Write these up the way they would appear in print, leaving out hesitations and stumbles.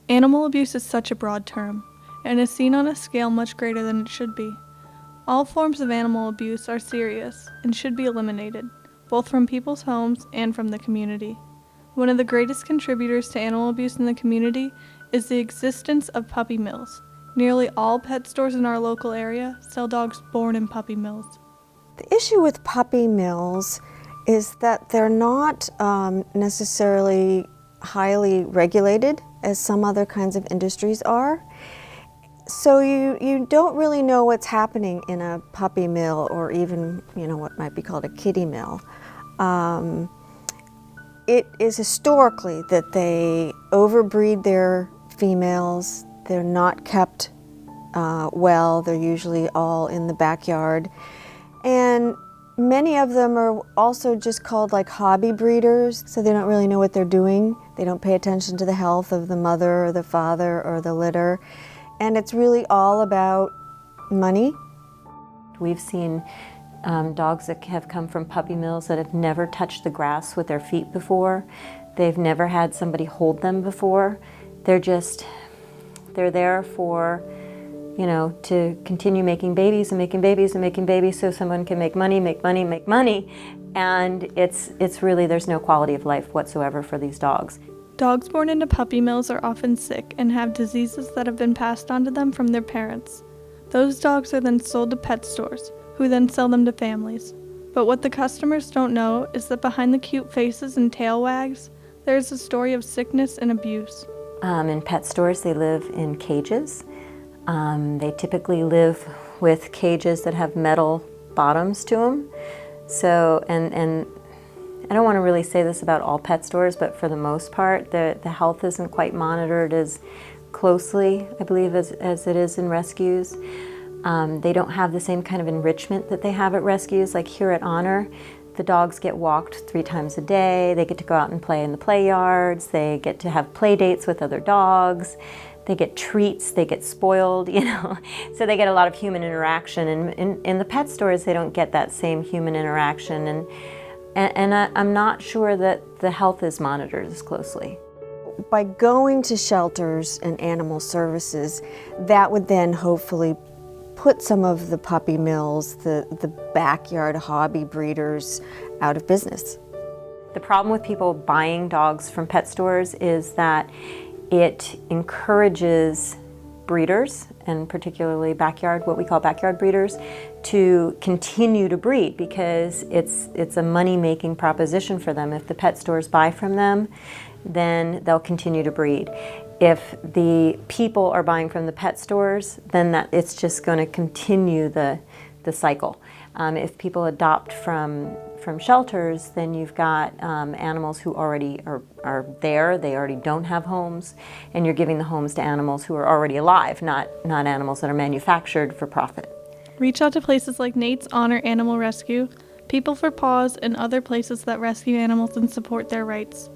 Animal abuse is such a broad term, and is seen on a scale much greater than it should be. All forms of animal abuse are serious and should be eliminated, both from people's homes and from the community. One of the greatest contributors to animal abuse in the community is the existence of puppy mills. Nearly all pet stores in our local area sell dogs born in puppy mills. The issue with puppy mills is that they're not necessarily highly regulated as some other kinds of industries are. So you don't really know what's happening in a puppy mill, or even, what might be called a kitty mill. It is historically that they overbreed their females. They're not kept well. They're usually all in the backyard. And many of them are also just called like hobby breeders, so they don't really know what they're doing. They don't pay attention to the health of the mother or the father or the litter. And it's really all about money. We've seen dogs that have come from puppy mills that have never touched the grass with their feet before. They've never had somebody hold them before. They're there for, to continue making babies and making babies and making babies so someone can make money, make money, make money. And it's really, there's no quality of life whatsoever for these dogs. Dogs born into puppy mills are often sick and have diseases that have been passed on to them from their parents. Those dogs are then sold to pet stores, who then sell them to families. But what the customers don't know is that behind the cute faces and tail wags, there's a story of sickness and abuse. In pet stores, they live in cages. They typically live with cages that have metal bottoms to them. So, and I don't want to really say this about all pet stores, but for the most part, the health isn't quite monitored as closely, I believe, as it is in rescues. They don't have the same kind of enrichment that they have at rescues. Like here at Honor, the dogs get walked 3 times a day. They get to go out and play in the play yards. They get to have play dates with other dogs. They get treats, they get spoiled, So they get a lot of human interaction. And in the pet stores, they don't get that same human interaction. And I'm not sure that the health is monitored as closely. By going to shelters and animal services, that would then hopefully put some of the puppy mills, the backyard hobby breeders, out of business. The problem with people buying dogs from pet stores is that it encourages breeders, and particularly what we call backyard breeders, to continue to breed because it's a money-making proposition for them. If the pet stores buy from them, then they'll continue to breed. If the people are buying from the pet stores, then it's just going to continue the cycle. If people adopt from shelters, then you've got animals who already are there, they already don't have homes, and you're giving the homes to animals who are already alive, not animals that are manufactured for profit. Reach out to places like Nate's Honor Animal Rescue, People for Paws, and other places that rescue animals and support their rights.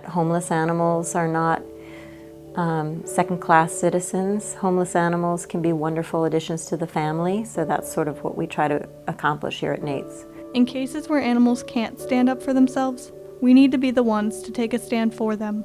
Homeless animals are not second-class citizens. Homeless animals can be wonderful additions to the family, so that's sort of what we try to accomplish here at Nate's. In cases where animals can't stand up for themselves, we need to be the ones to take a stand for them.